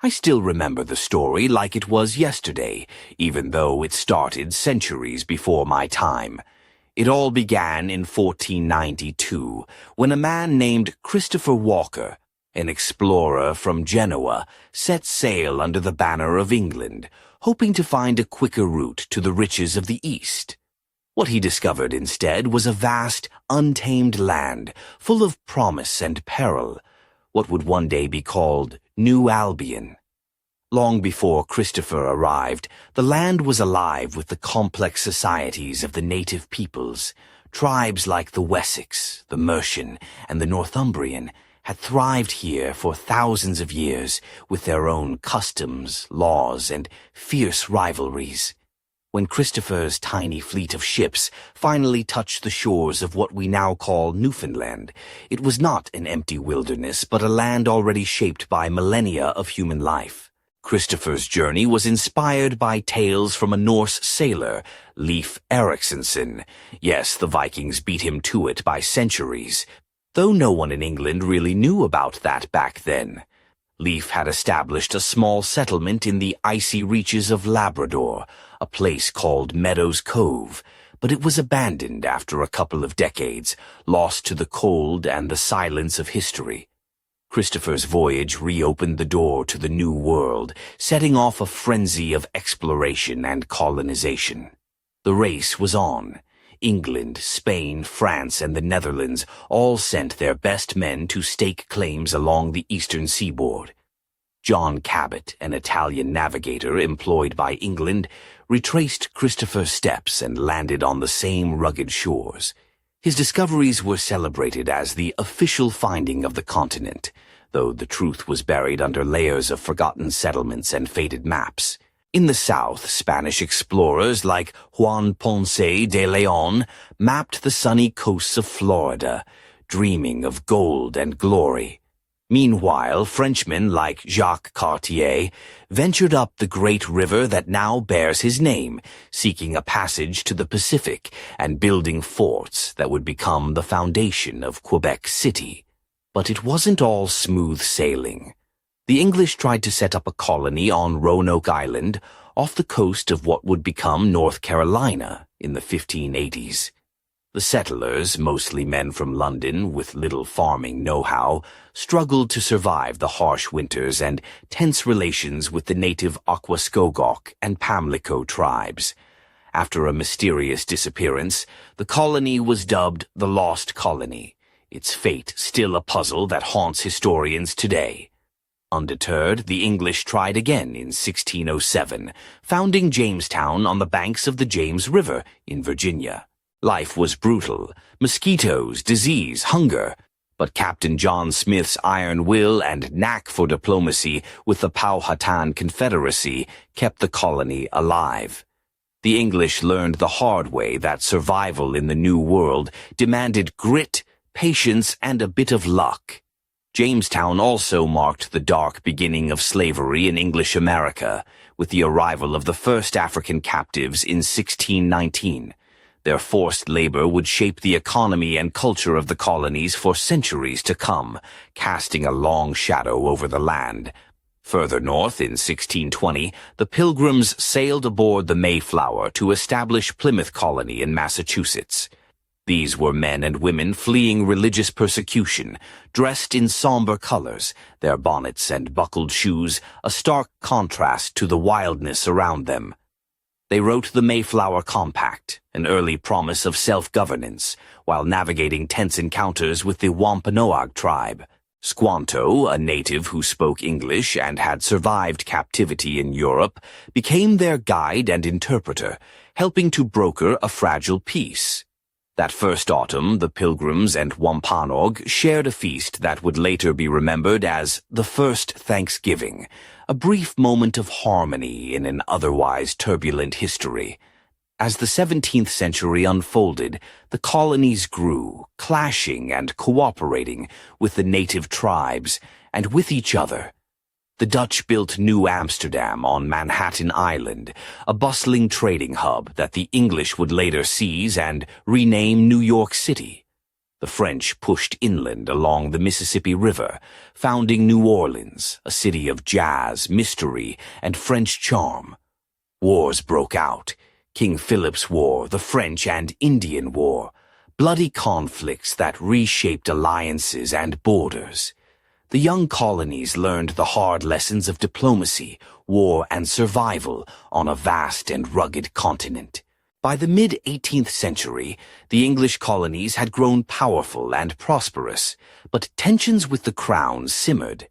I still remember the story like it was yesterday, even though it started centuries before my time. It all began in 1492, when a man named Christopher Walker, an explorer from Genoa, set sail under the banner of England, hoping to find a quicker route to the riches of the East. What he discovered instead was a vast, untamed land, full of promise and peril, what would one day be called New Albion. Long before Christopher arrived, the land was alive with the complex societies of the native peoples. Tribes like the Wessex, the Mercian, and the Northumbrian had thrived here for thousands of years with their own customs, laws, and fierce rivalries. When Christopher's tiny fleet of ships finally touched the shores of what we now call Newfoundland, it was not an empty wilderness but a land already shaped by millennia of human life. Christopher's journey was inspired by tales from a Norse sailor, Leif Erikson. Yes, the Vikings beat him to it by centuries, though no one in England really knew about that back then. Leif had established a small settlement in the icy reaches of Labrador, a place called Meadows Cove, but it was abandoned after a couple of decades, lost to the cold and the silence of history. Christopher's voyage reopened the door to the New World, setting off a frenzy of exploration and colonization. The race was on. England, Spain, France, and the Netherlands all sent their best men to stake claims along the eastern seaboard. John Cabot, an Italian navigator employed by England, retraced Christopher's steps and landed on the same rugged shores. His discoveries were celebrated as the official finding of the continent, though the truth was buried under layers of forgotten settlements and faded maps. In the south, Spanish explorers like Juan Ponce de Leon mapped the sunny coasts of Florida, dreaming of gold and glory. Meanwhile, Frenchmen like Jacques Cartier ventured up the great river that now bears his name, seeking a passage to the Pacific and building forts that would become the foundation of Quebec City. But it wasn't all smooth sailing. The English tried to set up a colony on Roanoke Island, off the coast of what would become North Carolina in the 1580s. The settlers, mostly men from London with little farming know-how, struggled to survive the harsh winters and tense relations with the native Aquascogok and Pamlico tribes. After a mysterious disappearance, the colony was dubbed the Lost Colony, its fate still a puzzle that haunts historians today. Undeterred, the English tried again in 1607, founding Jamestown on the banks of the James River in Virginia. Life was brutal, mosquitoes, disease, hunger, but Captain John Smith's iron will and knack for diplomacy with the Powhatan Confederacy kept the colony alive. The English learned the hard way that survival in the New World demanded grit, patience, and a bit of luck. Jamestown also marked the dark beginning of slavery in English America, with the arrival of the first African captives in 1619. Their forced labor would shape the economy and culture of the colonies for centuries to come, casting a long shadow over the land. Further north, in 1620, the Pilgrims sailed aboard the Mayflower to establish Plymouth Colony in Massachusetts. These were men and women fleeing religious persecution, dressed in somber colors, their bonnets and buckled shoes a stark contrast to the wildness around them. They wrote the Mayflower Compact, an early promise of self-governance, while navigating tense encounters with the Wampanoag tribe. Squanto, a native who spoke English and had survived captivity in Europe, became their guide and interpreter, helping to broker a fragile peace. That first autumn, the Pilgrims and Wampanoag shared a feast that would later be remembered as the First Thanksgiving, a brief moment of harmony in an otherwise turbulent history. As the 17th century unfolded, the colonies grew, clashing and cooperating with the native tribes and with each other. The Dutch built New Amsterdam on Manhattan Island, a bustling trading hub that the English would later seize and rename New York City. The French pushed inland along the Mississippi River, founding New Orleans, a city of jazz, mystery, and French charm. Wars broke out: King Philip's War, the French and Indian War, bloody conflicts that reshaped alliances and borders. The young colonies learned the hard lessons of diplomacy, war, and survival on a vast and rugged continent. By the mid-18th century, the English colonies had grown powerful and prosperous, but tensions with the crown simmered.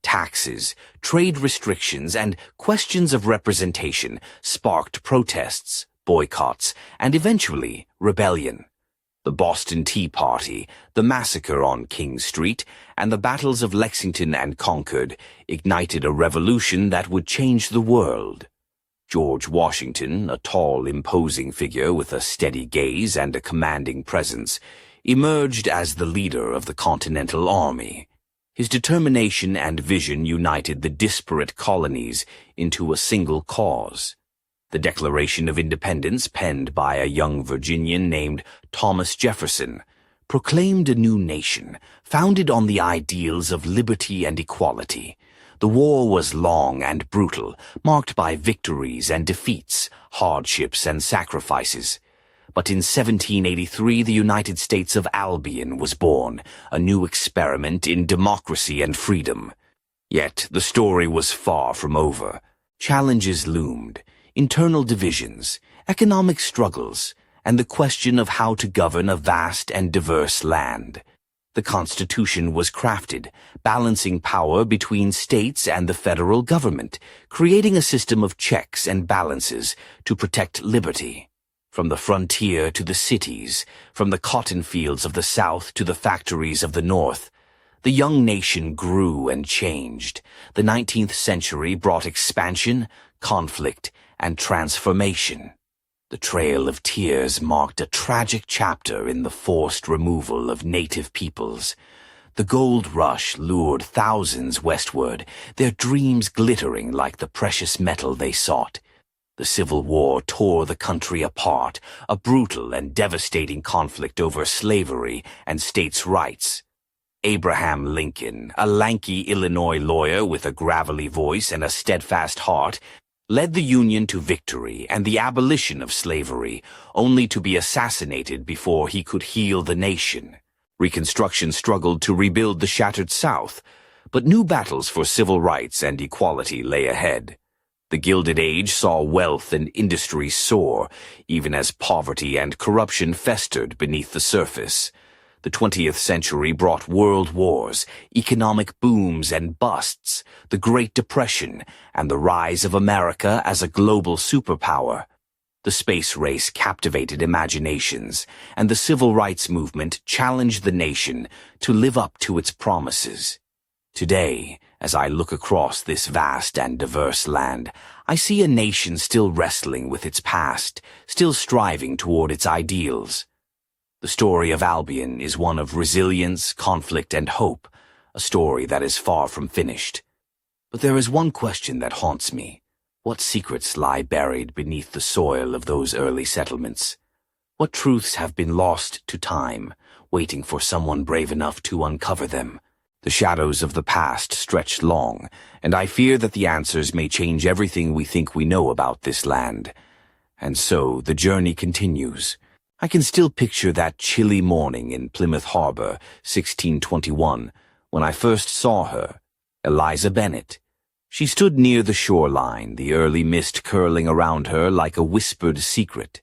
Taxes, trade restrictions, and questions of representation sparked protests, boycotts, and eventually rebellion. The Boston Tea Party, the massacre on King Street, and the battles of Lexington and Concord ignited a revolution that would change the world. George Washington, a tall, imposing figure with a steady gaze and a commanding presence, emerged as the leader of the Continental Army. His determination and vision united the disparate colonies into a single cause. The Declaration of Independence, penned by a young Virginian named Thomas Jefferson, proclaimed a new nation, founded on the ideals of liberty and equality. The war was long and brutal, marked by victories and defeats, hardships and sacrifices. But in 1783, the United States of Albion was born, a new experiment in democracy and freedom. Yet the story was far from over. Challenges loomed: internal divisions, economic struggles, and the question of how to govern a vast and diverse land. The Constitution was crafted, balancing power between states and the federal government, creating a system of checks and balances to protect liberty. From the frontier to the cities, from the cotton fields of the South to the factories of the North, the young nation grew and changed. The 19th century brought expansion, conflict, and transformation. The Trail of Tears marked a tragic chapter in the forced removal of native peoples. The gold rush lured thousands westward, their dreams glittering like the precious metal they sought. The Civil War tore the country apart, a brutal and devastating conflict over slavery and states' rights. Abraham Lincoln, a lanky Illinois lawyer with a gravelly voice and a steadfast heart, led the Union to victory and the abolition of slavery, only to be assassinated before he could heal the nation. Reconstruction struggled to rebuild the shattered South, but new battles for civil rights and equality lay ahead. The Gilded Age saw wealth and industry soar, even as poverty and corruption festered beneath the surface. The 20th century brought world wars, economic booms and busts, the Great Depression, and the rise of America as a global superpower. The space race captivated imaginations, and the civil rights movement challenged the nation to live up to its promises. Today, as I look across this vast and diverse land, I see a nation still wrestling with its past, still striving toward its ideals. The story of Albion is one of resilience, conflict, and hope, a story that is far from finished. But there is one question that haunts me. What secrets lie buried beneath the soil of those early settlements? What truths have been lost to time, waiting for someone brave enough to uncover them? The shadows of the past stretch long, and I fear that the answers may change everything we think we know about this land. And so the journey continues. I can still picture that chilly morning in Plymouth Harbor, 1621, when I first saw her, Eliza Bennet. She stood near the shoreline, the early mist curling around her like a whispered secret.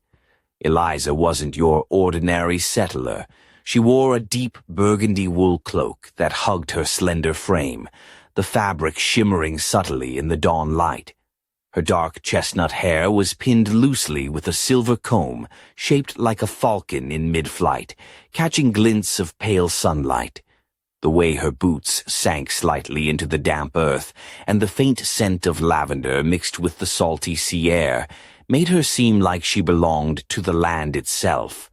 Eliza wasn't your ordinary settler. She wore a deep burgundy wool cloak that hugged her slender frame, the fabric shimmering subtly in the dawn light. Her dark chestnut hair was pinned loosely with a silver comb shaped like a falcon in mid-flight, catching glints of pale sunlight. The way her boots sank slightly into the damp earth, and the faint scent of lavender mixed with the salty sea air, made her seem like she belonged to the land itself.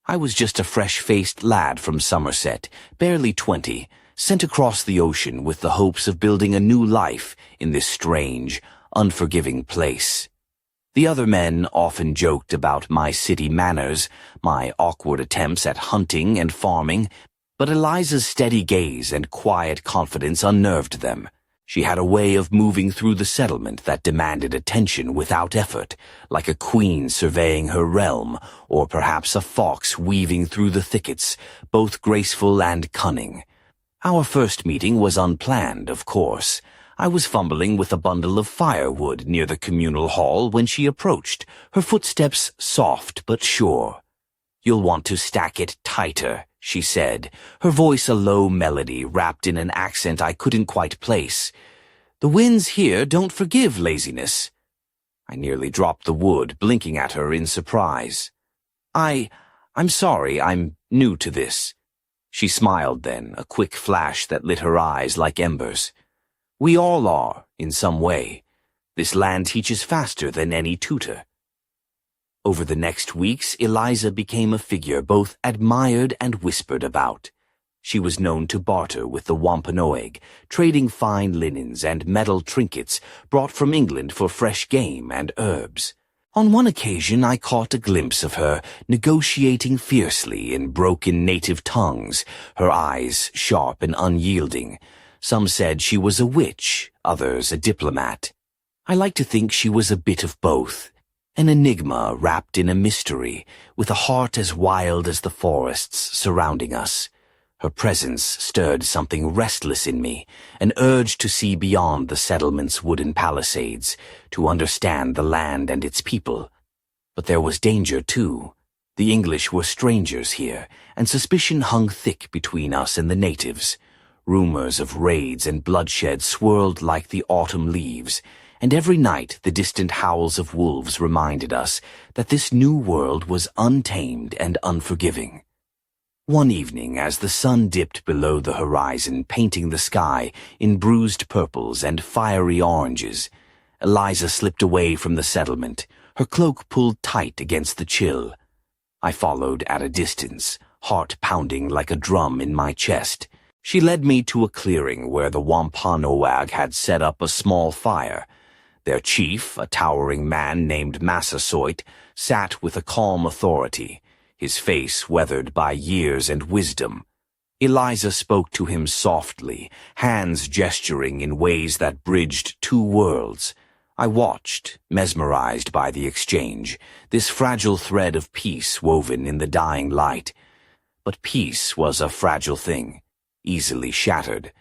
I was just a fresh-faced lad from Somerset, barely 20, sent across the ocean with the hopes of building a new life in this strange, unforgiving place. The other men often joked about my city manners, my awkward attempts at hunting and farming, but Eliza's steady gaze and quiet confidence unnerved them. She had a way of moving through the settlement that demanded attention without effort, like a queen surveying her realm, or perhaps a fox weaving through the thickets, both graceful and cunning. Our first meeting was unplanned, of course. I was fumbling with a bundle of firewood near the communal hall when she approached, her footsteps soft but sure. "You'll want to stack it tighter," she said, her voice a low melody wrapped in an accent I couldn't quite place. "The winds here don't forgive laziness." I nearly dropped the wood, blinking at her in surprise. I'm sorry, I'm new to this." She smiled then, a quick flash that lit her eyes like embers. "We all are, in some way. This land teaches faster than any tutor." Over the next weeks, Eliza became a figure both admired and whispered about. She was known to barter with the Wampanoag, trading fine linens and metal trinkets brought from England for fresh game and herbs. On one occasion I caught a glimpse of her, negotiating fiercely in broken native tongues, her eyes sharp and unyielding. Some said she was a witch, others a diplomat. I like to think she was a bit of both. An enigma wrapped in a mystery, with a heart as wild as the forests surrounding us. Her presence stirred something restless in me, an urge to see beyond the settlement's wooden palisades, to understand the land and its people. But there was danger, too. The English were strangers here, and suspicion hung thick between us and the natives. Rumors of raids and bloodshed swirled like the autumn leaves, and every night the distant howls of wolves reminded us that this new world was untamed and unforgiving. One evening, as the sun dipped below the horizon, painting the sky in bruised purples and fiery oranges, Eliza slipped away from the settlement, her cloak pulled tight against the chill. I followed at a distance, heart pounding like a drum in my chest. She led me to a clearing where the Wampanoag had set up a small fire. Their chief, a towering man named Massasoit, sat with a calm authority, his face weathered by years and wisdom. Eliza spoke to him softly, hands gesturing in ways that bridged two worlds. I watched, mesmerized by the exchange, this fragile thread of peace woven in the dying light. But peace was a fragile thing, easily shattered.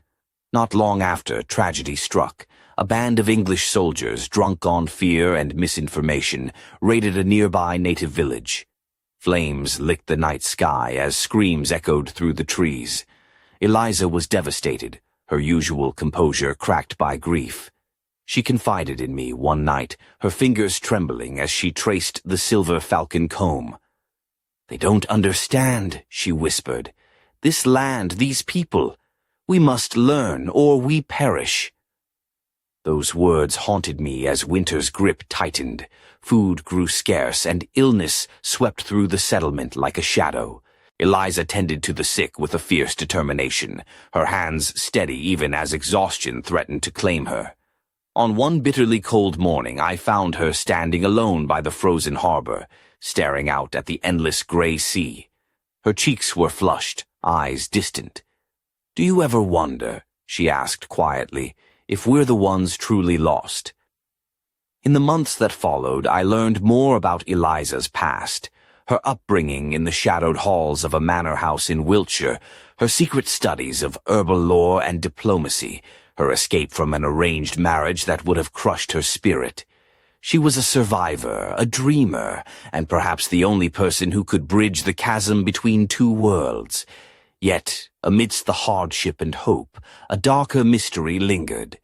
Not long after, tragedy struck. A band of English soldiers, drunk on fear and misinformation, raided a nearby native village. Flames licked the night sky as screams echoed through the trees. Eliza was devastated, her usual composure cracked by grief. She confided in me one night, her fingers trembling as she traced the silver falcon comb. "They don't understand," she whispered. "This land, these people. We must learn, or we perish." Those words haunted me as winter's grip tightened. Food grew scarce, and illness swept through the settlement like a shadow. Eliza tended to the sick with a fierce determination, her hands steady even as exhaustion threatened to claim her. On one bitterly cold morning, I found her standing alone by the frozen harbor, staring out at the endless gray sea. Her cheeks were flushed, eyes distant. "Do you ever wonder," she asked quietly, "if we're the ones truly lost?" In the months that followed, I learned more about Eliza's past, her upbringing in the shadowed halls of a manor house in Wiltshire, her secret studies of herbal lore and diplomacy, her escape from an arranged marriage that would have crushed her spirit. She was a survivor, a dreamer, and perhaps the only person who could bridge the chasm between two worlds. Yet, amidst the hardship and hope, a darker mystery lingered.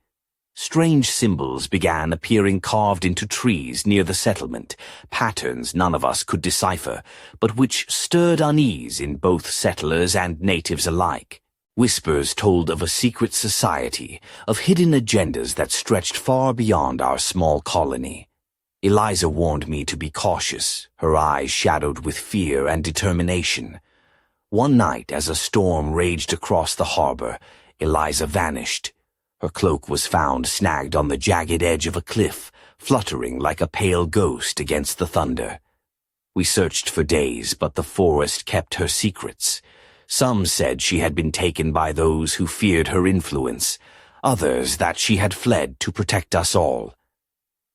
Strange symbols began appearing carved into trees near the settlement, patterns none of us could decipher, but which stirred unease in both settlers and natives alike. Whispers told of a secret society, of hidden agendas that stretched far beyond our small colony. Eliza warned me to be cautious, her eyes shadowed with fear and determination. One night, as a storm raged across the harbor, Eliza vanished. Her cloak was found snagged on the jagged edge of a cliff, fluttering like a pale ghost against the thunder. We searched for days, but the forest kept her secrets. Some said she had been taken by those who feared her influence, others that she had fled to protect us all.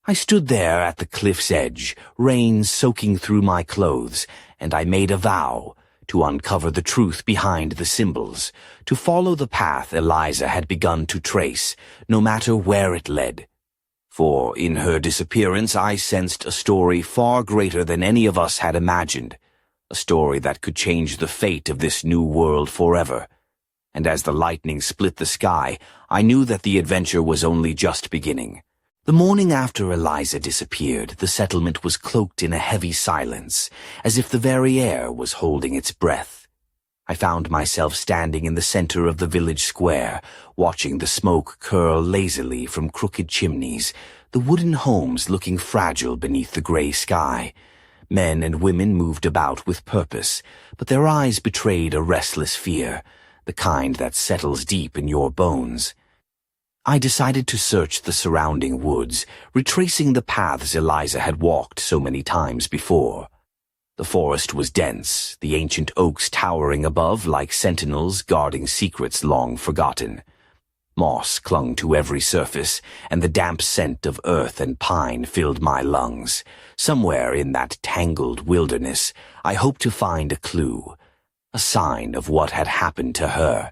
I stood there at the cliff's edge, rain soaking through my clothes, and I made a vow to uncover the truth behind the symbols, to follow the path Eliza had begun to trace, no matter where it led. For in her disappearance I sensed a story far greater than any of us had imagined, a story that could change the fate of this new world forever. And as the lightning split the sky, I knew that the adventure was only just beginning. The morning after Eliza disappeared, the settlement was cloaked in a heavy silence, as if the very air was holding its breath. I found myself standing in the center of the village square, watching the smoke curl lazily from crooked chimneys, the wooden homes looking fragile beneath the gray sky. Men and women moved about with purpose, but their eyes betrayed a restless fear, the kind that settles deep in your bones. I decided to search the surrounding woods, retracing the paths Eliza had walked so many times before. The forest was dense, the ancient oaks towering above like sentinels guarding secrets long forgotten. Moss clung to every surface, and the damp scent of earth and pine filled my lungs. Somewhere in that tangled wilderness, I hoped to find a clue, a sign of what had happened to her.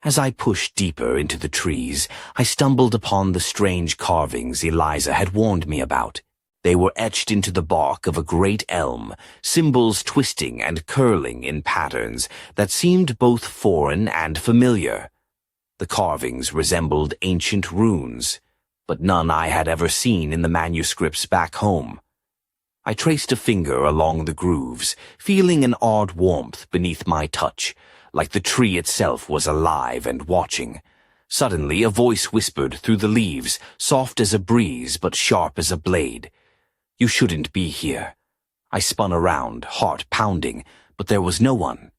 As I pushed deeper into the trees, I stumbled upon the strange carvings Eliza had warned me about. They were etched into the bark of a great elm, symbols twisting and curling in patterns that seemed both foreign and familiar. The carvings resembled ancient runes, but none I had ever seen in the manuscripts back home. I traced a finger along the grooves, feeling an odd warmth beneath my touch, like the tree itself was alive and watching. Suddenly, a voice whispered through the leaves, soft as a breeze but sharp as a blade. "You shouldn't be here." I spun around, heart pounding, but there was no one.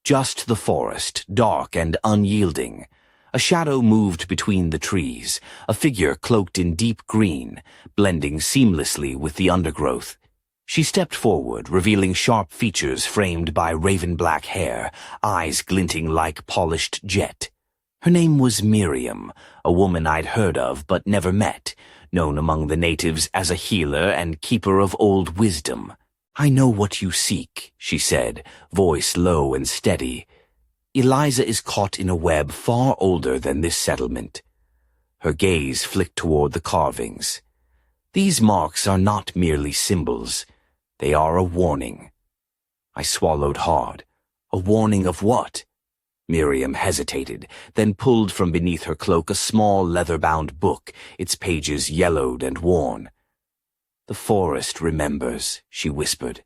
Just the forest, dark and unyielding. A shadow moved between the trees, a figure cloaked in deep green, blending seamlessly with the undergrowth. She stepped forward, revealing sharp features framed by raven-black hair, eyes glinting like polished jet. Her name was Miriam, a woman I'd heard of but never met, known among the natives as a healer and keeper of old wisdom. "I know what you seek," she said, voice low and steady. "Eliza is caught in a web far older than this settlement." Her gaze flicked toward the carvings. "These marks are not merely symbols. They are a warning." I swallowed hard. A warning of what? Miriam hesitated, then pulled from beneath her cloak a small leather-bound book, its pages yellowed and worn. "The forest remembers," she whispered.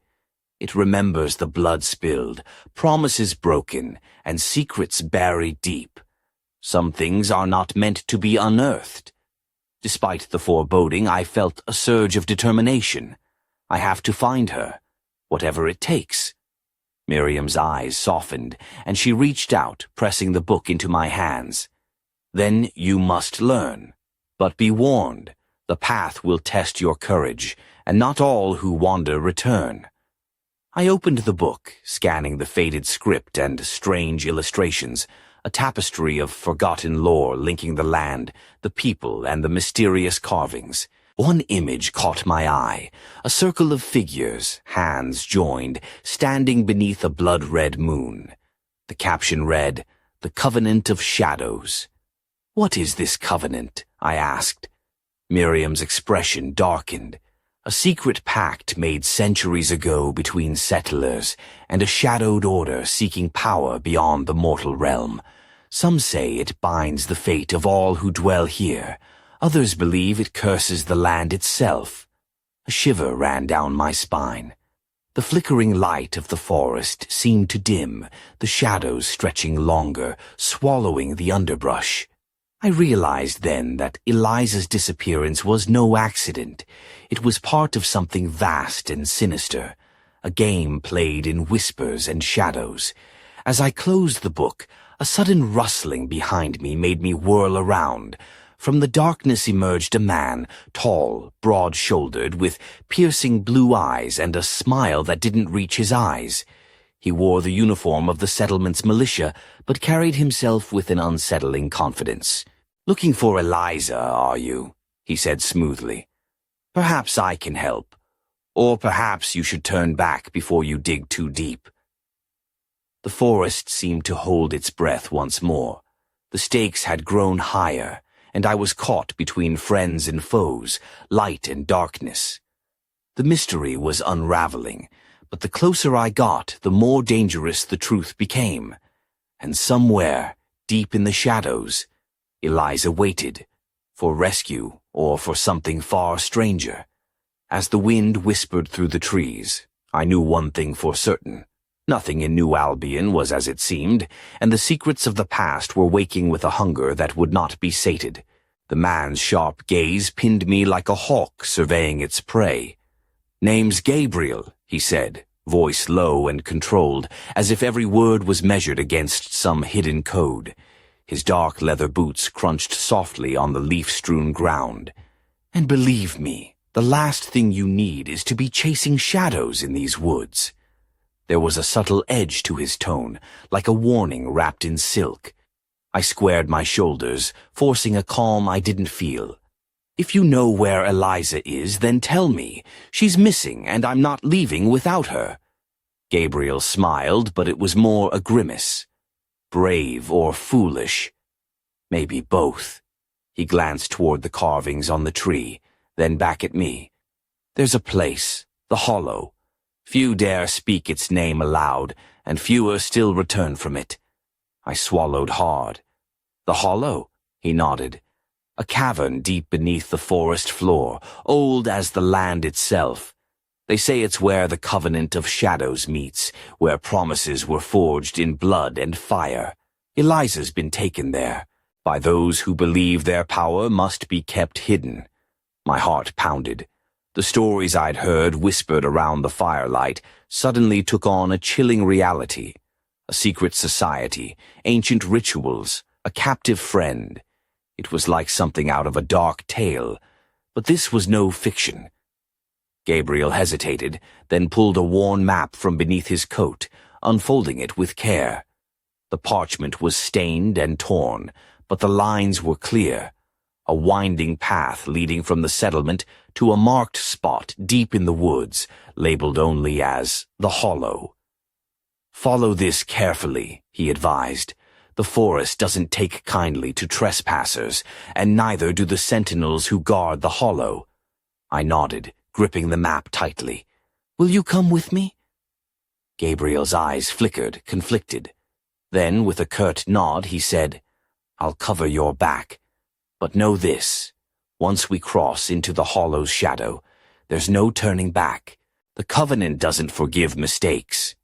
"It remembers the blood spilled, promises broken, and secrets buried deep. Some things are not meant to be unearthed." Despite the foreboding, I felt a surge of determination. I have to find her, whatever it takes. Miriam's eyes softened, and she reached out, pressing the book into my hands. "Then you must learn. But be warned, the path will test your courage, and not all who wander return." I opened the book, scanning the faded script and strange illustrations, a tapestry of forgotten lore linking the land, the people, and the mysterious carvings. One image caught my eye, a circle of figures, hands joined, standing beneath a blood-red moon. The caption read, "The Covenant of Shadows." "What is this covenant?" I asked. Miriam's expression darkened. "A secret pact made centuries ago between settlers and a shadowed order seeking power beyond the mortal realm. Some say it binds the fate of all who dwell here. Others believe it curses the land itself." A shiver ran down my spine. The flickering light of the forest seemed to dim, the shadows stretching longer, swallowing the underbrush. I realized then that Eliza's disappearance was no accident. It was part of something vast and sinister, a game played in whispers and shadows. As I closed the book, a sudden rustling behind me made me whirl around. From the darkness emerged a man, tall, broad-shouldered, with piercing blue eyes and a smile that didn't reach his eyes. He wore the uniform of the settlement's militia, but carried himself with an unsettling confidence. "Looking for Eliza, are you?" he said smoothly. "Perhaps I can help. Or perhaps you should turn back before you dig too deep." The forest seemed to hold its breath once more. The stakes had grown higher, and I was caught between friends and foes, light and darkness. The mystery was unraveling, but the closer I got, the more dangerous the truth became. And somewhere, deep in the shadows, Eliza waited, for rescue or for something far stranger. As the wind whispered through the trees, I knew one thing for certain. Nothing in New Albion was as it seemed, and the secrets of the past were waking with a hunger that would not be sated. The man's sharp gaze pinned me like a hawk surveying its prey. "Name's Gabriel," he said, voice low and controlled, as if every word was measured against some hidden code. His dark leather boots crunched softly on the leaf-strewn ground. "And believe me, the last thing you need is to be chasing shadows in these woods." There was a subtle edge to his tone, like a warning wrapped in silk. I squared my shoulders, forcing a calm I didn't feel. "If you know where Eliza is, then tell me. She's missing, and I'm not leaving without her." Gabriel smiled, but it was more a grimace. Brave or foolish? Maybe both. He glanced toward the carvings on the tree, then back at me. "There's a place, the Hollow. Few dare speak its name aloud, and fewer still return from it." I swallowed hard. "The Hollow?" he nodded. "A cavern deep beneath the forest floor, old as the land itself. They say it's where the covenant of shadows meets, where promises were forged in blood and fire. Eliza's been taken there, by those who believe their power must be kept hidden." My heart pounded. The stories I'd heard whispered around the firelight suddenly took on a chilling reality. A secret society, ancient rituals, a captive friend. It was like something out of a dark tale, but this was no fiction. Gabriel hesitated, then pulled a worn map from beneath his coat, unfolding it with care. The parchment was stained and torn, but the lines were clear. A winding path leading from the settlement to a marked spot deep in the woods, labeled only as the Hollow. "Follow this carefully," he advised. "The forest doesn't take kindly to trespassers, and neither do the sentinels who guard the Hollow." I nodded, gripping the map tightly. "Will you come with me?" Gabriel's eyes flickered, conflicted. Then, with a curt nod, he said, "I'll cover your back. But know this, once we cross into the Hollow's shadow, there's no turning back. The Covenant doesn't forgive mistakes."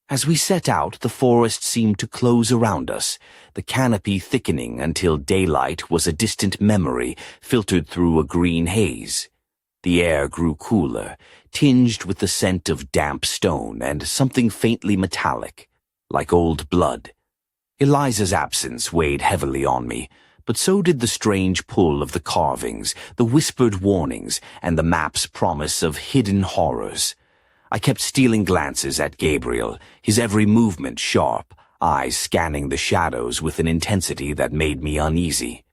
As we set out, the forest seemed to close around us, the canopy thickening until daylight was a distant memory filtered through a green haze. The air grew cooler, tinged with the scent of damp stone and something faintly metallic, like old blood. Eliza's absence weighed heavily on me, but so did the strange pull of the carvings, the whispered warnings, and the map's promise of hidden horrors. I kept stealing glances at Gabriel, his every movement sharp, eyes scanning the shadows with an intensity that made me uneasy.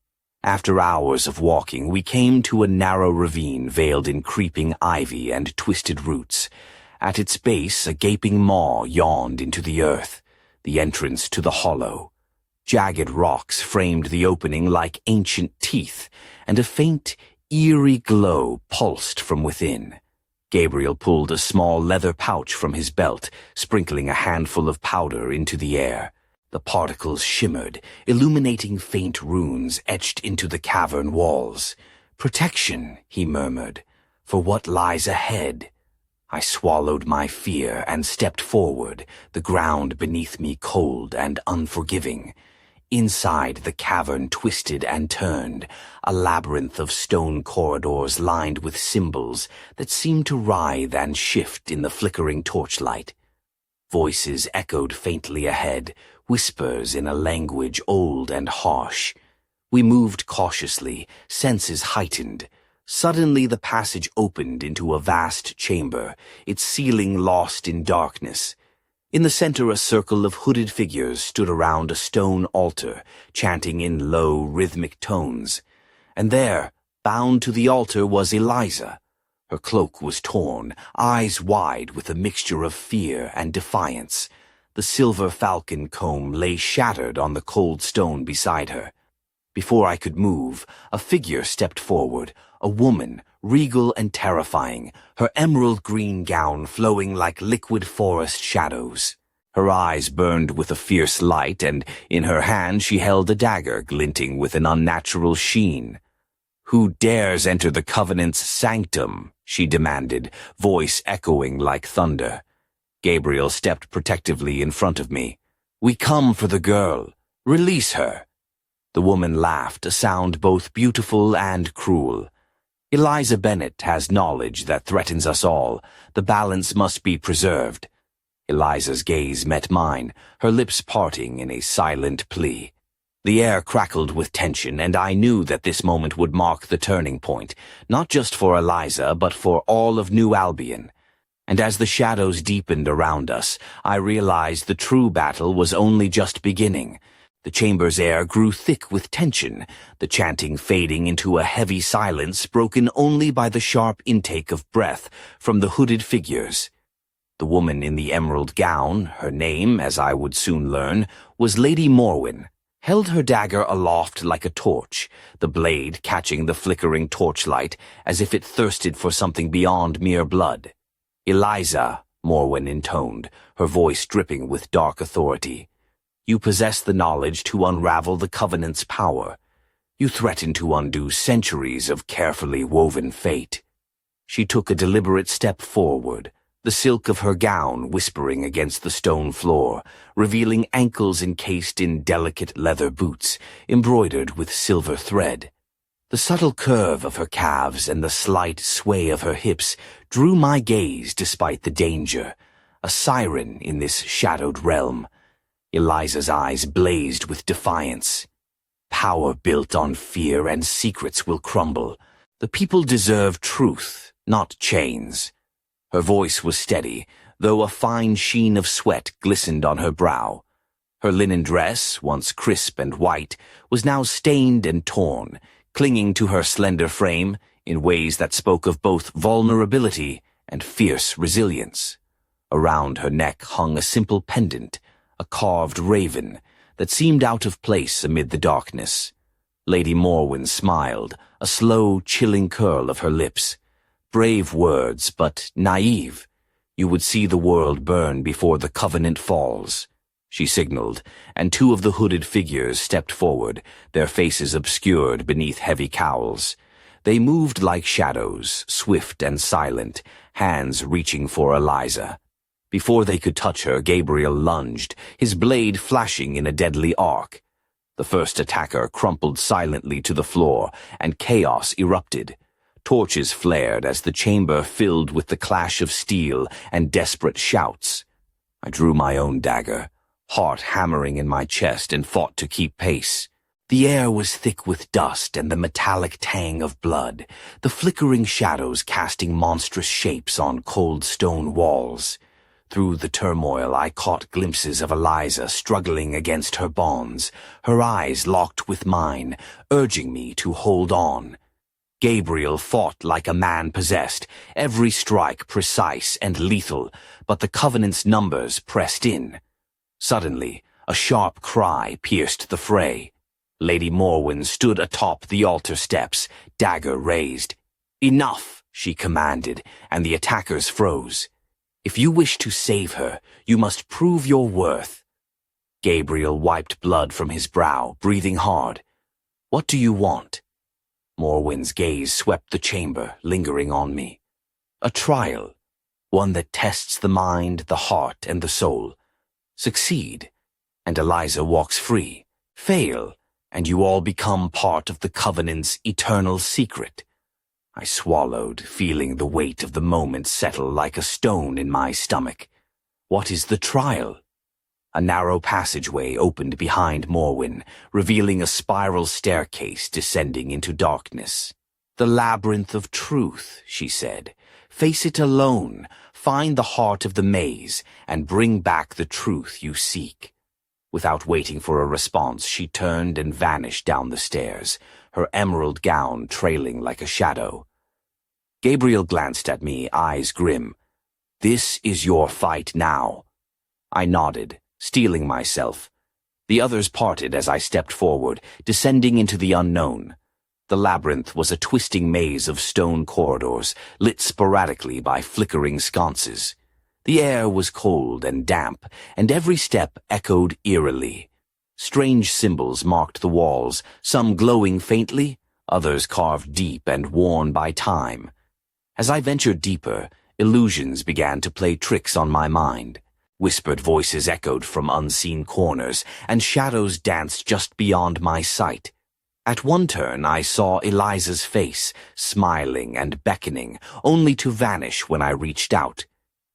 After hours of walking, we came to a narrow ravine veiled in creeping ivy and twisted roots. At its base, a gaping maw yawned into the earth, the entrance to the Hollow. Jagged rocks framed the opening like ancient teeth, and a faint, eerie glow pulsed from within. Gabriel pulled a small leather pouch from his belt, sprinkling a handful of powder into the air. The particles shimmered, illuminating faint runes etched into the cavern walls. "Protection," he murmured, "for what lies ahead." I swallowed my fear and stepped forward, the ground beneath me cold and unforgiving. Inside, the cavern twisted and turned, a labyrinth of stone corridors lined with symbols that seemed to writhe and shift in the flickering torchlight. Voices echoed faintly ahead, whispers in a language old and harsh. We moved cautiously, senses heightened. Suddenly the passage opened into a vast chamber, its ceiling lost in darkness. In the center a circle of hooded figures stood around a stone altar, chanting in low, rhythmic tones. And there, bound to the altar, was Eliza. Her cloak was torn, eyes wide with a mixture of fear and defiance. The silver falcon comb lay shattered on the cold stone beside her. Before I could move, a figure stepped forward, a woman, regal and terrifying, her emerald green gown flowing like liquid forest shadows. Her eyes burned with a fierce light, and in her hand she held a dagger glinting with an unnatural sheen. "Who dares enter the Covenant's sanctum?" she demanded, voice echoing like thunder. Gabriel stepped protectively in front of me. "We come for the girl. Release her." The woman laughed, a sound both beautiful and cruel. "Eliza Bennet has knowledge that threatens us all. The balance must be preserved." Eliza's gaze met mine, her lips parting in a silent plea. The air crackled with tension, and I knew that this moment would mark the turning point, not just for Eliza, but for all of New Albion. And as the shadows deepened around us, I realized the true battle was only just beginning. The chamber's air grew thick with tension, the chanting fading into a heavy silence broken only by the sharp intake of breath from the hooded figures. The woman in the emerald gown, her name, as I would soon learn, was Lady Morwen, held her dagger aloft like a torch, the blade catching the flickering torchlight as if it thirsted for something beyond mere blood. "Eliza," Morwen intoned, her voice dripping with dark authority. "You possess the knowledge to unravel the Covenant's power. You threaten to undo centuries of carefully woven fate." She took a deliberate step forward, the silk of her gown whispering against the stone floor, revealing ankles encased in delicate leather boots, embroidered with silver thread. The subtle curve of her calves and the slight sway of her hips drew my gaze despite the danger. A siren in this shadowed realm. Eliza's eyes blazed with defiance. "Power built on fear and secrets will crumble. The people deserve truth, not chains." Her voice was steady, though a fine sheen of sweat glistened on her brow. Her linen dress, once crisp and white, was now stained and torn, clinging to her slender frame in ways that spoke of both vulnerability and fierce resilience. Around her neck hung a simple pendant, a carved raven, that seemed out of place amid the darkness. Lady Morwen smiled, a slow, chilling curl of her lips. "Brave words, but naive. You would see the world burn before the Covenant falls." She signaled, and two of the hooded figures stepped forward, their faces obscured beneath heavy cowls. They moved like shadows, swift and silent, hands reaching for Eliza. Before they could touch her, Gabriel lunged, his blade flashing in a deadly arc. The first attacker crumpled silently to the floor, and chaos erupted. Torches flared as the chamber filled with the clash of steel and desperate shouts. I drew my own dagger, heart hammering in my chest, and fought to keep pace. The air was thick with dust and the metallic tang of blood, the flickering shadows casting monstrous shapes on cold stone walls. Through the turmoil, I caught glimpses of Eliza struggling against her bonds, her eyes locked with mine, urging me to hold on. Gabriel fought like a man possessed, every strike precise and lethal, but the Covenant's numbers pressed in. Suddenly, a sharp cry pierced the fray. Lady Morwen stood atop the altar steps, dagger raised. "Enough," she commanded, and the attackers froze. "If you wish to save her, you must prove your worth." Gabriel wiped blood from his brow, breathing hard. "What do you want?" Morwen's gaze swept the chamber, lingering on me. "A trial, one that tests the mind, the heart, and the soul. Succeed, and Eliza walks free. Fail, and you all become part of the Covenant's eternal secret." I swallowed, feeling the weight of the moment settle like a stone in my stomach. "What is the trial?" A narrow passageway opened behind Morwen, revealing a spiral staircase descending into darkness. "The labyrinth of truth," she said. "Face it alone, find the heart of the maze, and bring back the truth you seek." Without waiting for a response, she turned and vanished down the stairs, her emerald gown trailing like a shadow. Gabriel glanced at me, eyes grim. "This is your fight now." I nodded, steeling myself. The others parted as I stepped forward, descending into the unknown. The labyrinth was a twisting maze of stone corridors, lit sporadically by flickering sconces. The air was cold and damp, and every step echoed eerily. Strange symbols marked the walls, some glowing faintly, others carved deep and worn by time. As I ventured deeper, illusions began to play tricks on my mind. Whispered voices echoed from unseen corners, and shadows danced just beyond my sight. At one turn I saw Eliza's face, smiling and beckoning, only to vanish when I reached out.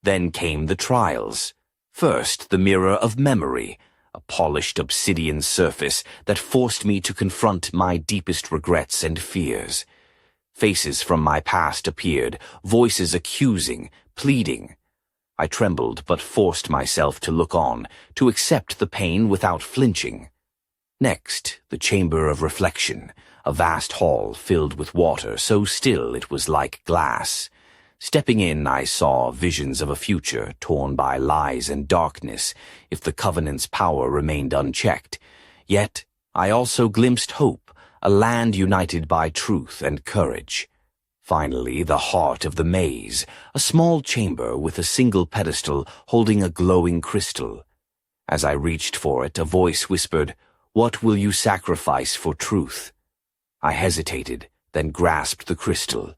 Then came the trials. First, the mirror of memory, a polished obsidian surface that forced me to confront my deepest regrets and fears. Faces from my past appeared, voices accusing, pleading. I trembled but forced myself to look on, to accept the pain without flinching. Next, the chamber of reflection, a vast hall filled with water so still it was like glass. Stepping in, I saw visions of a future torn by lies and darkness if the Covenant's power remained unchecked. Yet, I also glimpsed hope, a land united by truth and courage. Finally, the heart of the maze, a small chamber with a single pedestal holding a glowing crystal. As I reached for it, a voice whispered, "What will you sacrifice for truth?" I hesitated, then grasped the crystal.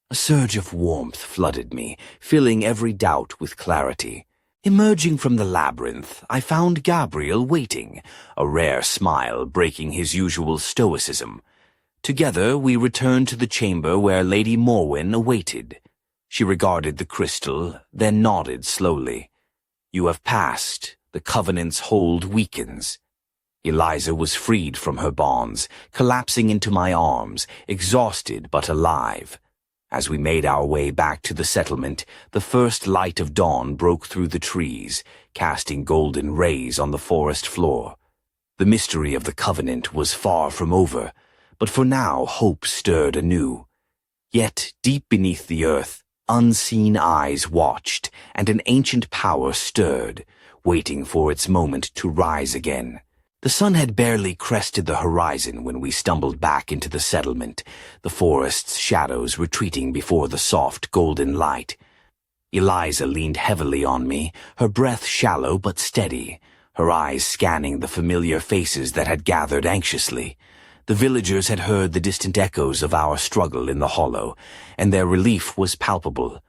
A surge of warmth flooded me, filling every doubt with clarity. Emerging from the labyrinth, I found Gabriel waiting, a rare smile breaking his usual stoicism. Together we returned to the chamber where Lady Morwen awaited. She regarded the crystal, then nodded slowly. "You have passed. The Covenant's hold weakens." Eliza was freed from her bonds, collapsing into my arms, exhausted but alive. As we made our way back to the settlement, the first light of dawn broke through the trees, casting golden rays on the forest floor. The mystery of the Covenant was far from over, but for now hope stirred anew. Yet, deep beneath the earth, unseen eyes watched, and an ancient power stirred, waiting for its moment to rise again. The sun had barely crested the horizon when we stumbled back into the settlement, the forest's shadows retreating before the soft golden light. Eliza leaned heavily on me, her breath shallow but steady, her eyes scanning the familiar faces that had gathered anxiously. The villagers had heard the distant echoes of our struggle in the hollow, and their relief was palpable.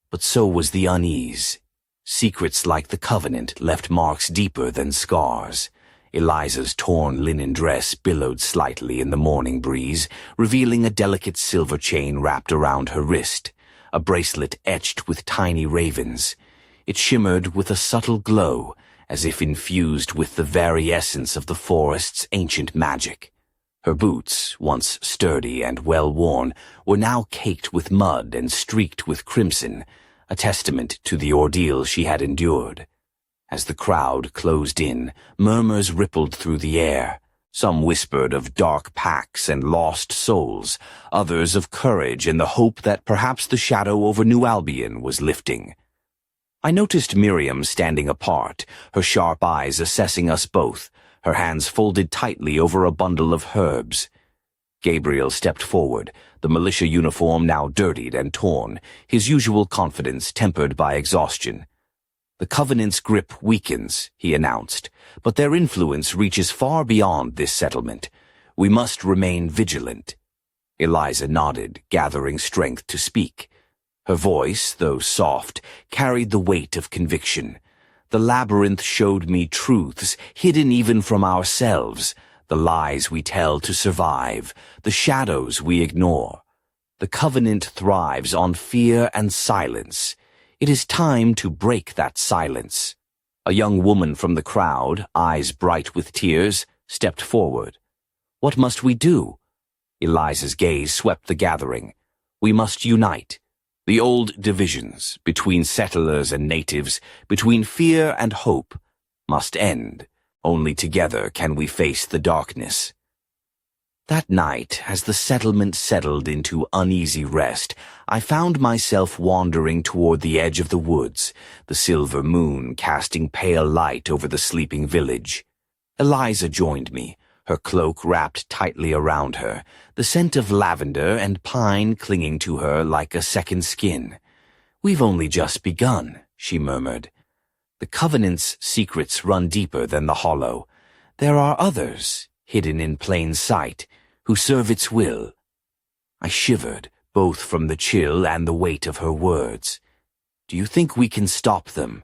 But so was the unease. Secrets like the Covenant left marks deeper than scars. Eliza's torn linen dress billowed slightly in the morning breeze, revealing a delicate silver chain wrapped around her wrist, a bracelet etched with tiny ravens. It shimmered with a subtle glow, as if infused with the very essence of the forest's ancient magic. Her boots, once sturdy and well-worn, were now caked with mud and streaked with crimson, a testament to the ordeal she had endured. As the crowd closed in, murmurs rippled through the air. Some whispered of dark pacts and lost souls, others of courage and the hope that perhaps the shadow over New Albion was lifting. I noticed Miriam standing apart, her sharp eyes assessing us both, her hands folded tightly over a bundle of herbs. Gabriel stepped forward, the militia uniform now dirtied and torn, his usual confidence tempered by exhaustion. "The Covenant's grip weakens," he announced, "but their influence reaches far beyond this settlement. We must remain vigilant." Eliza nodded, gathering strength to speak. Her voice, though soft, carried the weight of conviction. The labyrinth showed me truths hidden even from ourselves, the lies we tell to survive, the shadows we ignore. The Covenant thrives on fear and silence. It is time to break that silence. A young woman from the crowd, eyes bright with tears, stepped forward. "What must we do?" Eliza's gaze swept the gathering. "We must unite. The old divisions, between settlers and natives, between fear and hope, must end. Only together can we face the darkness." That night, as the settlement settled into uneasy rest, I found myself wandering toward the edge of the woods, the silver moon casting pale light over the sleeping village. Eliza joined me, her cloak wrapped tightly around her, the scent of lavender and pine clinging to her like a second skin. "We've only just begun," she murmured. "The Covenant's secrets run deeper than the Hollow. There are others, hidden in plain sight, who serve its will." I shivered, both from the chill and the weight of her words. "Do you think we can stop them?"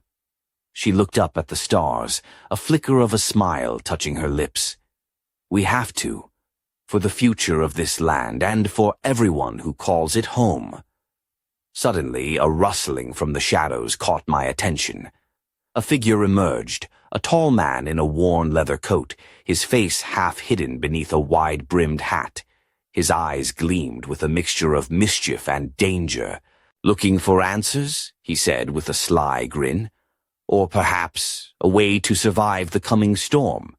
She looked up at the stars, a flicker of a smile touching her lips. "We have to, for the future of this land and for everyone who calls it home." Suddenly, a rustling from the shadows caught my attention. A figure emerged, a tall man in a worn leather coat, his face half hidden beneath a wide-brimmed hat. His eyes gleamed with a mixture of mischief and danger. "Looking for answers?" he said with a sly grin. "Or perhaps a way to survive the coming storm?"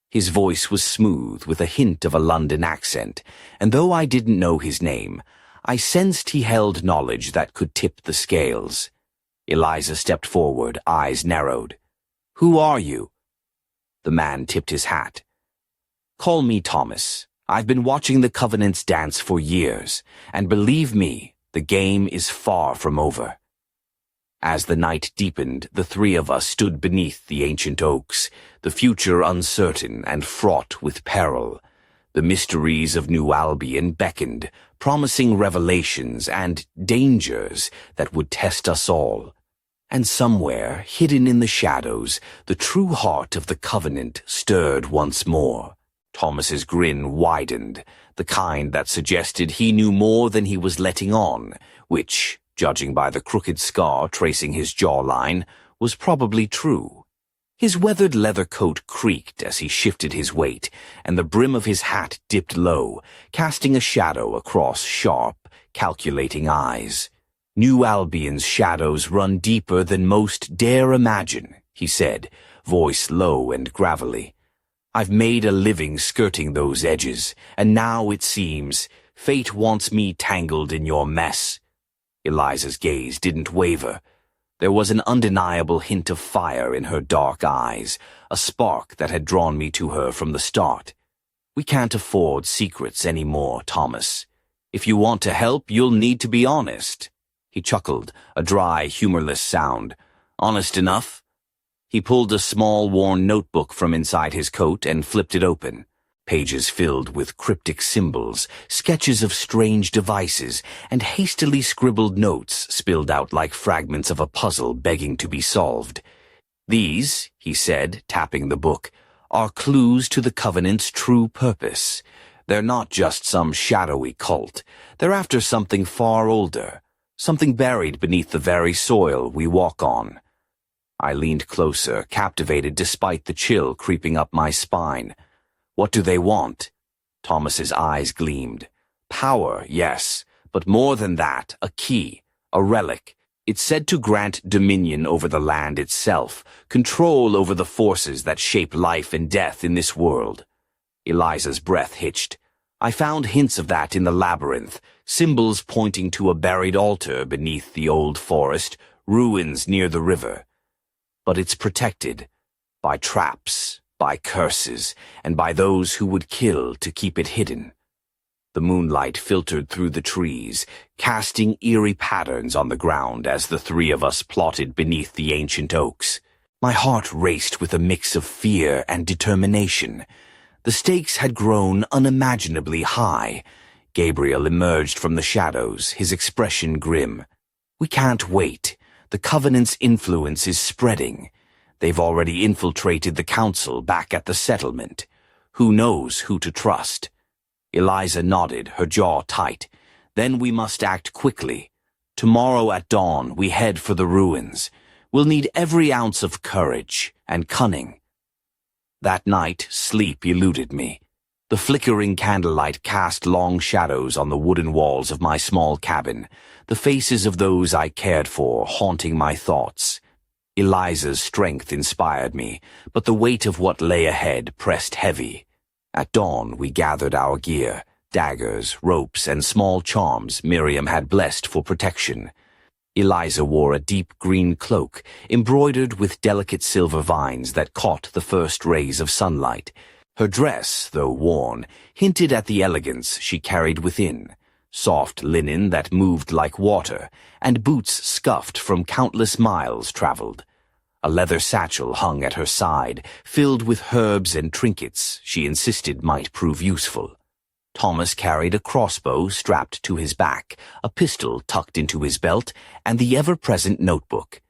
His voice was smooth with a hint of a London accent, and though I didn't know his name, I sensed he held knowledge that could tip the scales. Eliza stepped forward, eyes narrowed. "Who are you?" The man tipped his hat. "Call me Thomas. I've been watching the Covenant's dance for years, and believe me, the game is far from over." As the night deepened, the three of us stood beneath the ancient oaks, the future uncertain and fraught with peril. The mysteries of New Albion beckoned, promising revelations and dangers that would test us all. And somewhere, hidden in the shadows, the true heart of the Covenant stirred once more. Thomas's grin widened, the kind that suggested he knew more than he was letting on, which, judging by the crooked scar tracing his jawline, was probably true. His weathered leather coat creaked as he shifted his weight, and the brim of his hat dipped low, casting a shadow across sharp, calculating eyes. "New Albion's shadows run deeper than most dare imagine," he said, voice low and gravelly. "I've made a living skirting those edges, and now it seems fate wants me tangled in your mess." Eliza's gaze didn't waver. There was an undeniable hint of fire in her dark eyes, a spark that had drawn me to her from the start. "We can't afford secrets anymore, Thomas. If you want to help, you'll need to be honest." He chuckled, a dry, humorless sound. "Honest enough?" He pulled a small, worn notebook from inside his coat and flipped it open. Pages filled with cryptic symbols, sketches of strange devices, and hastily scribbled notes spilled out like fragments of a puzzle begging to be solved. "These," he said, tapping the book, "are clues to the Covenant's true purpose. They're not just some shadowy cult. They're after something far older, something buried beneath the very soil we walk on." I leaned closer, captivated despite the chill creeping up my spine. "What do they want?" Thomas's eyes gleamed. "Power, yes, but more than that, a key, a relic. It's said to grant dominion over the land itself, control over the forces that shape life and death in this world." Eliza's breath hitched. "I found hints of that in the labyrinth, symbols pointing to a buried altar beneath the old forest, ruins near the river. But it's protected by traps, by curses, and by those who would kill to keep it hidden." The moonlight filtered through the trees, casting eerie patterns on the ground as the three of us plotted beneath the ancient oaks. My heart raced with a mix of fear and determination. The stakes had grown unimaginably high. Gabriel emerged from the shadows, his expression grim. "We can't wait. The Covenant's influence is spreading. They've already infiltrated the council back at the settlement. Who knows who to trust?" Eliza nodded, her jaw tight. "Then we must act quickly. Tomorrow at dawn we head for the ruins. We'll need every ounce of courage and cunning. That night, sleep eluded me. The flickering candlelight cast long shadows on the wooden walls of my small cabin, the faces of those I cared for haunting my thoughts. Eliza's strength inspired me, but the weight of what lay ahead pressed heavy. At dawn, we gathered our gear, daggers, ropes, and small charms Miriam had blessed for protection. Eliza wore a deep green cloak, embroidered with delicate silver vines that caught the first rays of sunlight. Her dress, though worn, hinted at the elegance she carried within. Soft linen that moved like water, and boots scuffed from countless miles traveled. A leather satchel hung at her side, filled with herbs and trinkets she insisted might prove useful. Thomas carried a crossbow strapped to his back, a pistol tucked into his belt, and the ever-present notebook.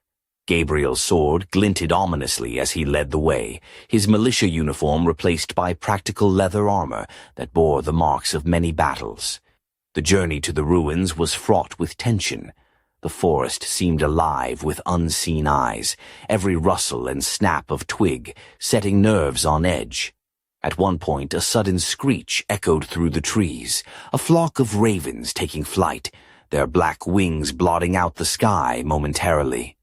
Gabriel's sword glinted ominously as he led the way, his militia uniform replaced by practical leather armor that bore the marks of many battles. The journey to the ruins was fraught with tension. The forest seemed alive with unseen eyes, every rustle and snap of twig setting nerves on edge. At one point, a sudden screech echoed through the trees, a flock of ravens taking flight, their black wings blotting out the sky momentarily.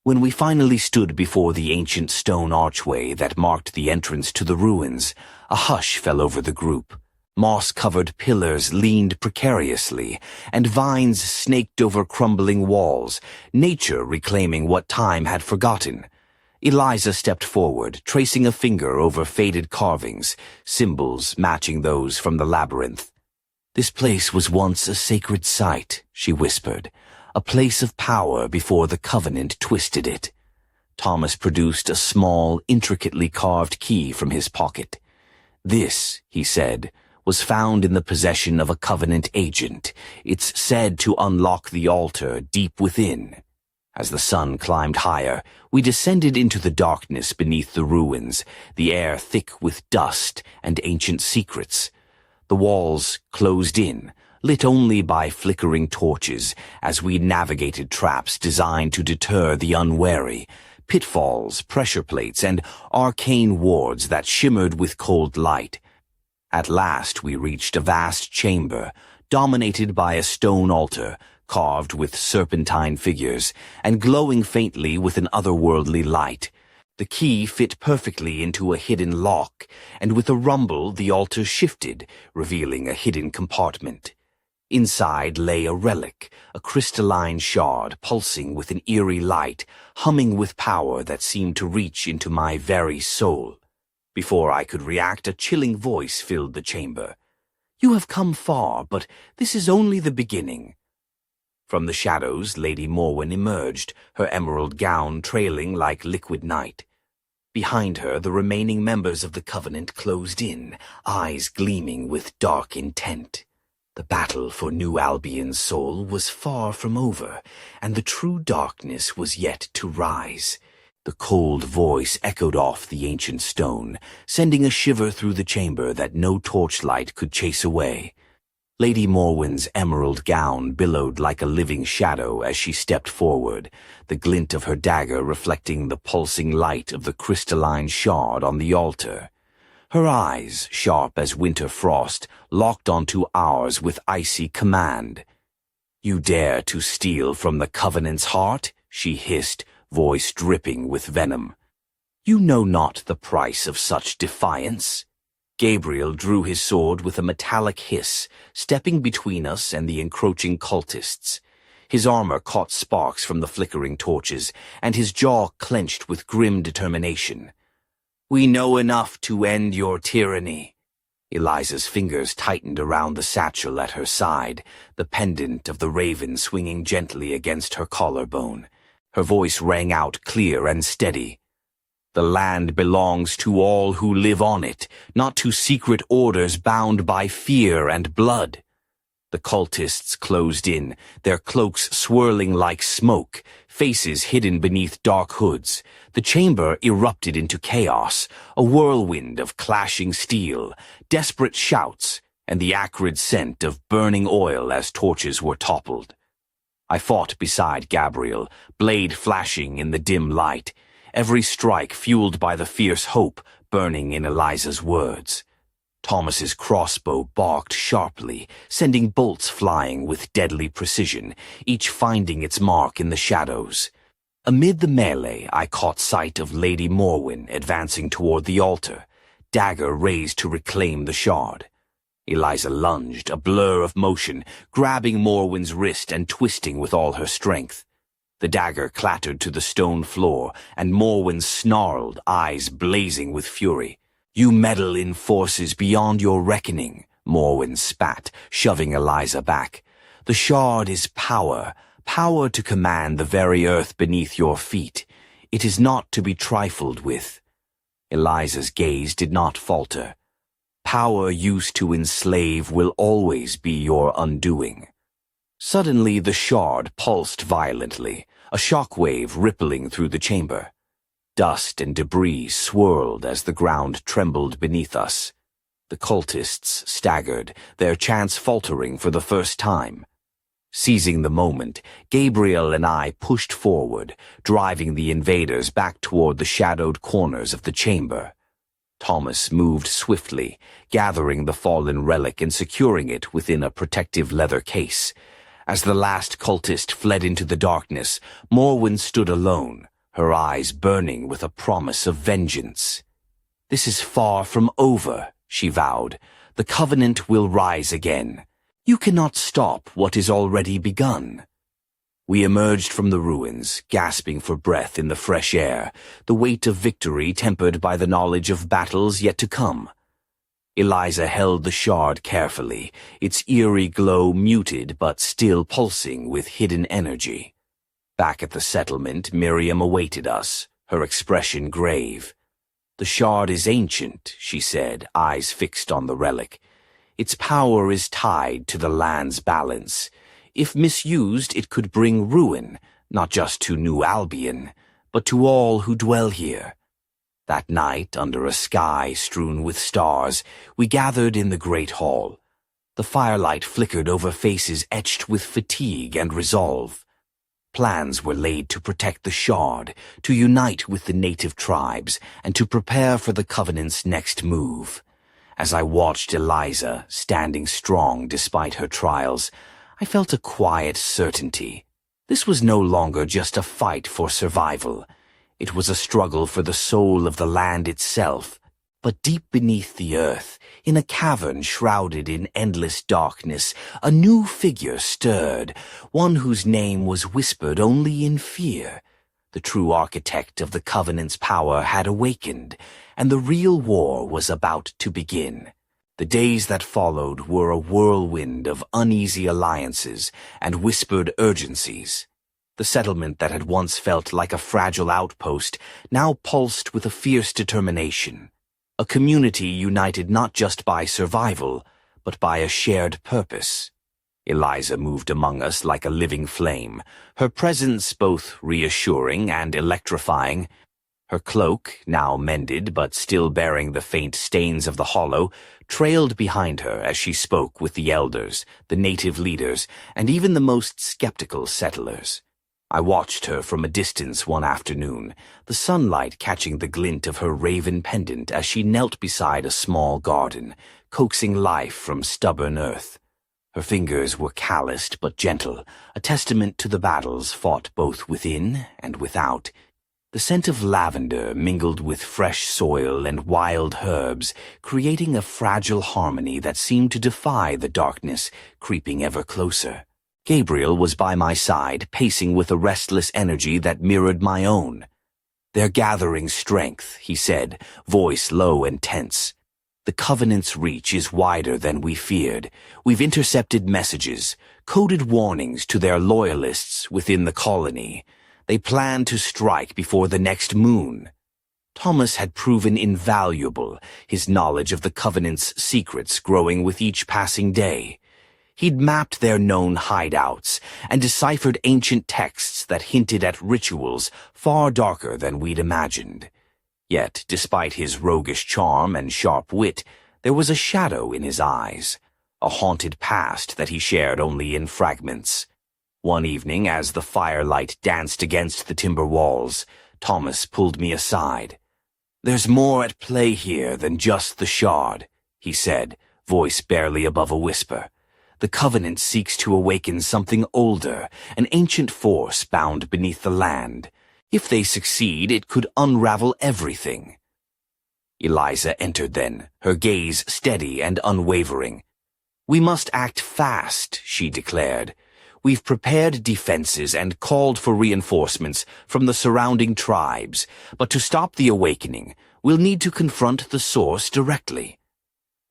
When we finally stood before the ancient stone archway that marked the entrance to the ruins, a hush fell over the group. Moss-covered pillars leaned precariously, and vines snaked over crumbling walls, nature reclaiming what time had forgotten. Eliza stepped forward, tracing a finger over faded carvings, symbols matching those from the labyrinth. "This place was once a sacred site," she whispered, "a place of power before the Covenant twisted it." Thomas produced a small, intricately carved key from his pocket. "This," he said, "was found in the possession of a Covenant agent. It's said to unlock the altar deep within." As the sun climbed higher, we descended into the darkness beneath the ruins, the air thick with dust and ancient secrets. The walls closed in, lit only by flickering torches, as we navigated traps designed to deter the unwary, pitfalls, pressure plates, and arcane wards that shimmered with cold light. At last we reached a vast chamber, dominated by a stone altar, carved with serpentine figures, and glowing faintly with an otherworldly light. The key fit perfectly into a hidden lock, and with a rumble the altar shifted, revealing a hidden compartment. Inside lay a relic, a crystalline shard pulsing with an eerie light, humming with power that seemed to reach into my very soul. Before I could react, a chilling voice filled the chamber. "You have come far, but this is only the beginning." From the shadows, Lady Morwen emerged, her emerald gown trailing like liquid night. Behind her, the remaining members of the Covenant closed in, eyes gleaming with dark intent. The battle for New Albion's soul was far from over, and the true darkness was yet to rise. The cold voice echoed off the ancient stone, sending a shiver through the chamber that no torchlight could chase away. Lady Morwen's emerald gown billowed like a living shadow as she stepped forward, the glint of her dagger reflecting the pulsing light of the crystalline shard on the altar. Her eyes, sharp as winter frost, locked onto ours with icy command. "You dare to steal from the Covenant's heart?" she hissed, voice dripping with venom. "You know not the price of such defiance." Gabriel drew his sword with a metallic hiss, stepping between us and the encroaching cultists. His armor caught sparks from the flickering torches, and his jaw clenched with grim determination. "We know enough to end your tyranny." Eliza's fingers tightened around the satchel at her side, the pendant of the raven swinging gently against her collarbone. Her voice rang out clear and steady. "The land belongs to all who live on it, not to secret orders bound by fear and blood." The cultists closed in, their cloaks swirling like smoke, faces hidden beneath dark hoods. The chamber erupted into chaos, a whirlwind of clashing steel, desperate shouts, and the acrid scent of burning oil as torches were toppled. I fought beside Gabriel, blade flashing in the dim light, every strike fueled by the fierce hope burning in Eliza's words. Thomas's crossbow barked sharply, sending bolts flying with deadly precision, each finding its mark in the shadows. Amid the melee, I caught sight of Lady Morwen advancing toward the altar, dagger raised to reclaim the shard. Eliza lunged, a blur of motion, grabbing Morwen's wrist and twisting with all her strength. The dagger clattered to the stone floor, and Morwen snarled, eyes blazing with fury. "You meddle in forces beyond your reckoning," Morwen spat, shoving Eliza back. "The shard is power, power to command the very earth beneath your feet. It is not to be trifled with." Eliza's gaze did not falter. "Power used to enslave will always be your undoing." Suddenly the shard pulsed violently, a shockwave rippling through the chamber. Dust and debris swirled as the ground trembled beneath us. The cultists staggered, their chants faltering for the first time. Seizing the moment, Gabriel and I pushed forward, driving the invaders back toward the shadowed corners of the chamber. Thomas moved swiftly, gathering the fallen relic and securing it within a protective leather case. As the last cultist fled into the darkness, Morwen stood alone, her eyes burning with a promise of vengeance. "This is far from over," she vowed. "The Covenant will rise again. You cannot stop what is already begun." We emerged from the ruins, gasping for breath in the fresh air, the weight of victory tempered by the knowledge of battles yet to come. Eliza held the shard carefully, its eerie glow muted but still pulsing with hidden energy. Back at the settlement, Miriam awaited us, her expression grave. "The shard is ancient," she said, eyes fixed on the relic. "Its power is tied to the land's balance. If misused, it could bring ruin, not just to New Albion, but to all who dwell here." That night, under a sky strewn with stars, we gathered in the great hall. The firelight flickered over faces etched with fatigue and resolve. Plans were laid to protect the shard, to unite with the native tribes, and to prepare for the Covenant's next move. As I watched Eliza, standing strong despite her trials, I felt a quiet certainty. This was no longer just a fight for survival. It was a struggle for the soul of the land itself. But deep beneath the earth, in a cavern shrouded in endless darkness, a new figure stirred, one whose name was whispered only in fear. The true architect of the Covenant's power had awakened, and the real war was about to begin. The days that followed were a whirlwind of uneasy alliances and whispered urgencies. The settlement that had once felt like a fragile outpost now pulsed with a fierce determination. A community united not just by survival, but by a shared purpose. Eliza moved among us like a living flame, her presence both reassuring and electrifying. Her cloak, now mended but still bearing the faint stains of the hollow, trailed behind her as she spoke with the elders, the native leaders, and even the most skeptical settlers. I watched her from a distance one afternoon, the sunlight catching the glint of her raven pendant as she knelt beside a small garden, coaxing life from stubborn earth. Her fingers were calloused but gentle, a testament to the battles fought both within and without. The scent of lavender mingled with fresh soil and wild herbs, creating a fragile harmony that seemed to defy the darkness creeping ever closer. Gabriel was by my side, pacing with a restless energy that mirrored my own. "They're gathering strength," he said, voice low and tense. "The Covenant's reach is wider than we feared. We've intercepted messages, coded warnings to their loyalists within the colony. They plan to strike before the next moon." Thomas had proven invaluable, his knowledge of the Covenant's secrets growing with each passing day. He'd mapped their known hideouts and deciphered ancient texts that hinted at rituals far darker than we'd imagined. Yet, despite his roguish charm and sharp wit, there was a shadow in his eyes, a haunted past that he shared only in fragments. One evening, as the firelight danced against the timber walls, Thomas pulled me aside. "There's more at play here than just the shard," he said, voice barely above a whisper. "The Covenant seeks to awaken something older, an ancient force bound beneath the land. If they succeed, it could unravel everything." Eliza entered then, her gaze steady and unwavering. "We must act fast," she declared. "We've prepared defenses and called for reinforcements from the surrounding tribes, but to stop the awakening, we'll need to confront the source directly."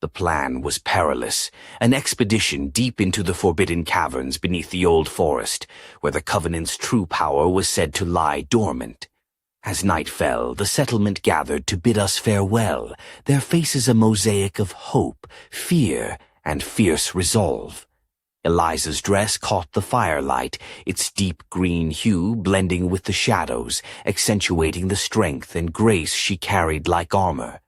The plan was perilous, an expedition deep into the forbidden caverns beneath the old forest, where the Covenant's true power was said to lie dormant. As night fell, the settlement gathered to bid us farewell, their faces a mosaic of hope, fear, and fierce resolve. Eliza's dress caught the firelight, its deep green hue blending with the shadows, accentuating the strength and grace she carried like armor.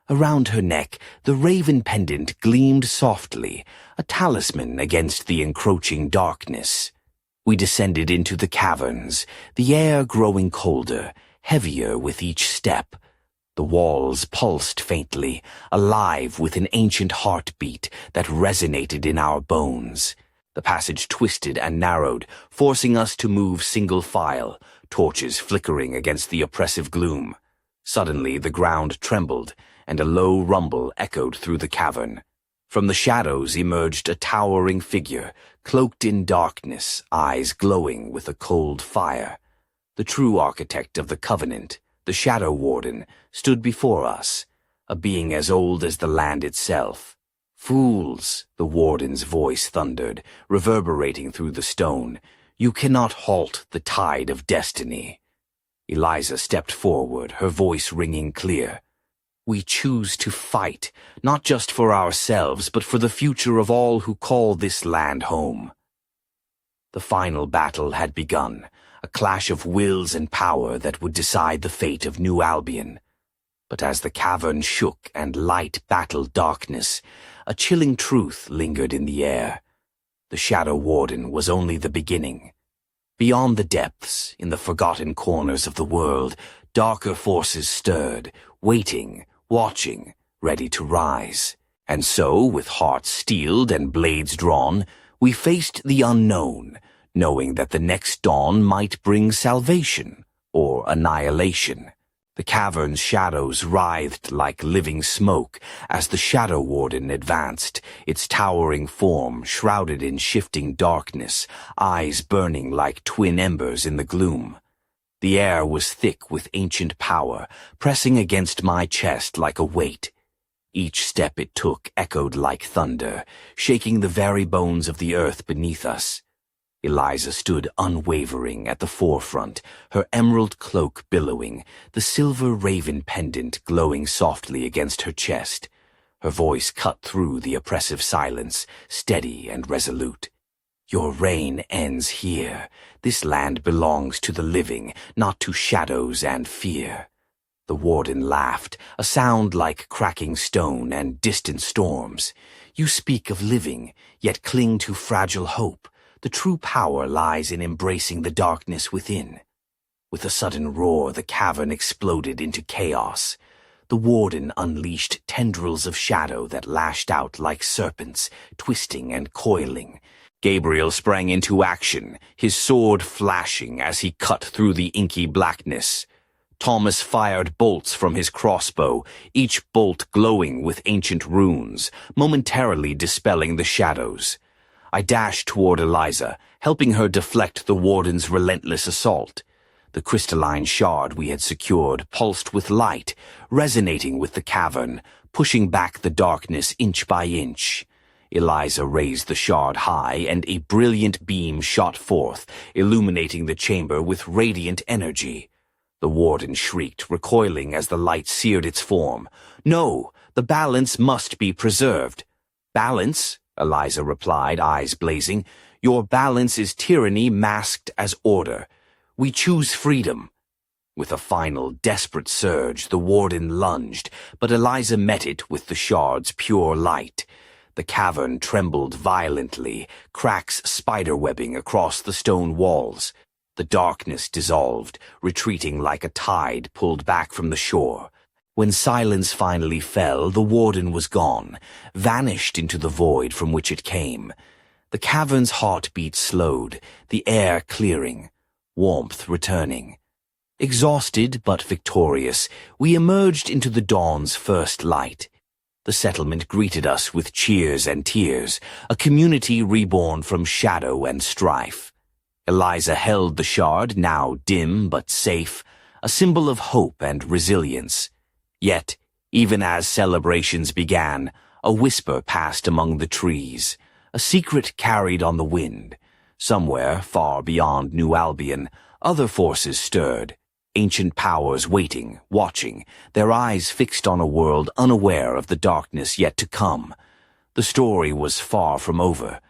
Around her neck, the raven pendant gleamed softly, a talisman against the encroaching darkness. We descended into the caverns, the air growing colder, heavier with each step. The walls pulsed faintly, alive with an ancient heartbeat that resonated in our bones. The passage twisted and narrowed, forcing us to move single file, torches flickering against the oppressive gloom. Suddenly the ground trembled, and a low rumble echoed through the cavern. From the shadows emerged a towering figure, cloaked in darkness, eyes glowing with a cold fire. The true architect of the Covenant, the Shadow Warden, stood before us, a being as old as the land itself. "Fools," the Warden's voice thundered, reverberating through the stone. "You cannot halt the tide of destiny." Eliza stepped forward, her voice ringing clear. "We choose to fight, not just for ourselves, but for the future of all who call this land home." The final battle had begun, a clash of wills and power that would decide the fate of New Albion. But as the cavern shook and light battled darkness, a chilling truth lingered in the air. The Shadow Warden was only the beginning. Beyond the depths, in the forgotten corners of the world, darker forces stirred, waiting, watching, ready to rise. And so, with hearts steeled and blades drawn, we faced the unknown, knowing that the next dawn might bring salvation or annihilation. The cavern's shadows writhed like living smoke as the Shadow Warden advanced, its towering form shrouded in shifting darkness, eyes burning like twin embers in the gloom. The air was thick with ancient power, pressing against my chest like a weight. Each step it took echoed like thunder, shaking the very bones of the earth beneath us. Eliza stood unwavering at the forefront, her emerald cloak billowing, the silver raven pendant glowing softly against her chest. Her voice cut through the oppressive silence, steady and resolute. "Your reign ends here. This land belongs to the living, not to shadows and fear." The Warden laughed, a sound like cracking stone and distant storms. "You speak of living, yet cling to fragile hope. The true power lies in embracing the darkness within." With a sudden roar, the cavern exploded into chaos. The Warden unleashed tendrils of shadow that lashed out like serpents, twisting and coiling. Gabriel sprang into action, his sword flashing as he cut through the inky blackness. Thomas fired bolts from his crossbow, each bolt glowing with ancient runes, momentarily dispelling the shadows. I dashed toward Eliza, helping her deflect the Warden's relentless assault. The crystalline shard we had secured pulsed with light, resonating with the cavern, pushing back the darkness inch by inch. Eliza raised the shard high, and a brilliant beam shot forth, illuminating the chamber with radiant energy. The Warden shrieked, recoiling as the light seared its form. "No, the balance must be preserved." "Balance?" Eliza replied, eyes blazing. "Your balance is tyranny masked as order. We choose freedom." With a final, desperate surge, the Warden lunged, but Eliza met it with the shard's pure light. The cavern trembled violently, cracks spiderwebbing across the stone walls. The darkness dissolved, retreating like a tide pulled back from the shore. When silence finally fell, the warden was gone, vanished into the void from which it came. The cavern's heartbeat slowed, the air clearing, warmth returning. Exhausted but victorious, we emerged into the dawn's first light. The settlement greeted us with cheers and tears, a community reborn from shadow and strife. Eliza held the shard, now dim but safe, a symbol of hope and resilience. Yet, even as celebrations began, a whisper passed among the trees, a secret carried on the wind. Somewhere, far beyond New Albion, other forces stirred, ancient powers waiting, watching, their eyes fixed on a world unaware of the darkness yet to come. The story was far from over,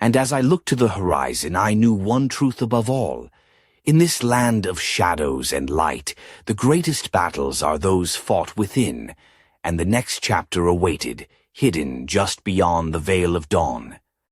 and as I looked to the horizon, I knew one truth above all. In this land of shadows and light, the greatest battles are those fought within, and the next chapter awaited, hidden just beyond the veil of dawn.